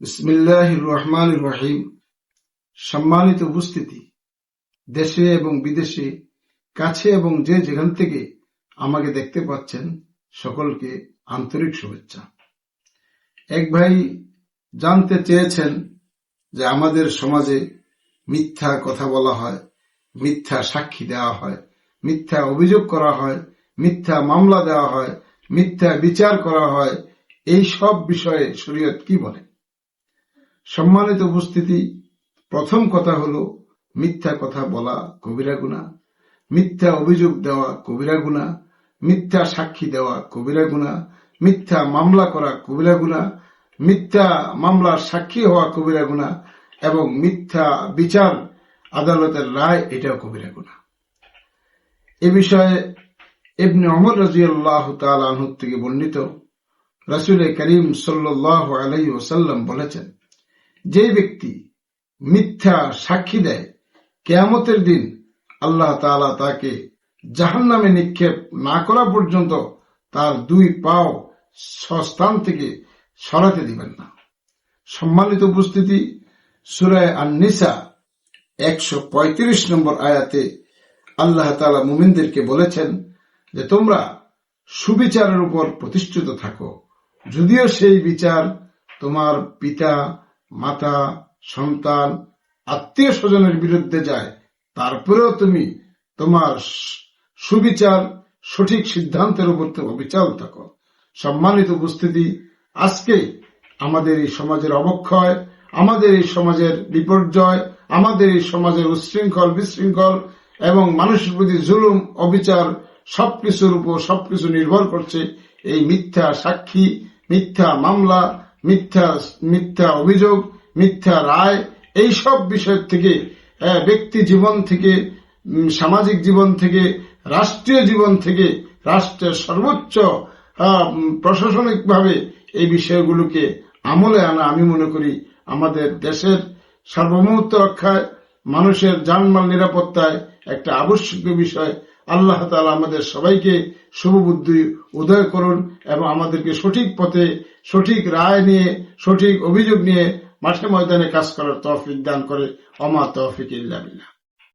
বিসমিল্লাহির রহমানির রহিম। সম্মানিত উপস্থিতি, দেশে এবং বিদেশে, কাছে এবং যে যেখান থেকে আমাকে দেখতে পাচ্ছেন, সকলকে আন্তরিক শুভেচ্ছা। এক ভাই জানতে চেয়েছেন যে আমাদের সমাজে মিথ্যা কথা বলা হয়, মিথ্যা সাক্ষী দেওয়া হয়, মিথ্যা অভিযোগ করা হয়, মিথ্যা মামলা দেওয়া হয়, মিথ্যা বিচার করা হয়, এই সব বিষয়ে শরীয়ত কি বলে। সম্মানিত উপস্থিতি, প্রথম কথা হলো মিথ্যা কথা বলা কবিরা গুনাহ, মিথ্যা অভিযোগ দেওয়া কবিরা গুনাহ, মিথ্যা সাক্ষী দেওয়া কবিরা গুনাহ, মিথ্যা মামলা করা কবিরা গুনাহ, মিথ্যা মামলার সাক্ষী হওয়া কবিরা গুনাহ এবং মিথ্যা বিচার আদালতের রায় এটাও কবিরা গুনাহ। এ বিষয়ে ইবনে ওমর রাদিয়াল্লাহু তাআলা আনহু থেকে বর্ণিত, রাসূল করিম সাল্লাল্লাহু আলাইহি ওয়াসাল্লাম বলেছেন, যে ব্যক্তি মিথ্যা সাক্ষী দেয়, কিয়ামতের দিন আল্লাহ তাআলা তাকে জাহান্নামে নিক্ষেপ না করা পর্যন্ত তার দুই পাও স্বস্থান থেকে সরাতে দিবেন না। সম্মানিত উপস্থিতি, সূরা আন-নিসা 135 নম্বর আয়াতে আল্লাহ তাআলা মুমিনদেরকে বলেছেন যে তোমরা সুবিচারের উপর প্রতিষ্ঠিত থাকো, যদিও সেই বিচার তোমার পিতা, মাতা, সন্তান, আত্মীয় স্বজনের বিরুদ্ধে যায়, তারপরেও তুমি তোমার সুবিচার, সঠিক সিদ্ধান্তের উপর অবিচল থাকো। সম্মানিত উপস্থিতি, আজকে আমাদের এই সমাজের অবক্ষয়, আমাদের এই সমাজের বিপর্যয়, আমাদের এই সমাজের উচ্ছৃঙ্খল, বিশৃঙ্খল এবং মানুষের প্রতি জুলুম, অবিচার সবকিছুর উপর সবকিছু নির্ভর করছে এই মিথ্যা সাক্ষী, মিথ্যা মামলা, মিথ্যা অভিযোগ, মিথ্যা রায়, এই সব বিষয় থেকে, ব্যক্তি জীবন থেকে, সামাজিক জীবন থেকে, রাষ্ট্রীয় জীবন থেকে, রাষ্ট্রের সর্বোচ্চ প্রশাসনিকভাবে এই বিষয়গুলোকে আমলে আনা, আমি মনে করি আমাদের দেশের সার্বভৌমত্ব রক্ষায়, মানুষের জানমাল নিরাপত্তায় একটা আবশ্যকীয় বিষয়। আল্লাহ তাআলা আমাদের সবাইকে শুভবুদ্ধি উদয় করুন এবং আমাদেরকে সঠিক পথে, সঠিক রায় নিয়ে, সঠিক অভিযোগ নিয়ে মাঠে ময়দানে কাজ করার তৌফিক দান করে। ওমা তৌফিক ইল্লা বিল্লাহ।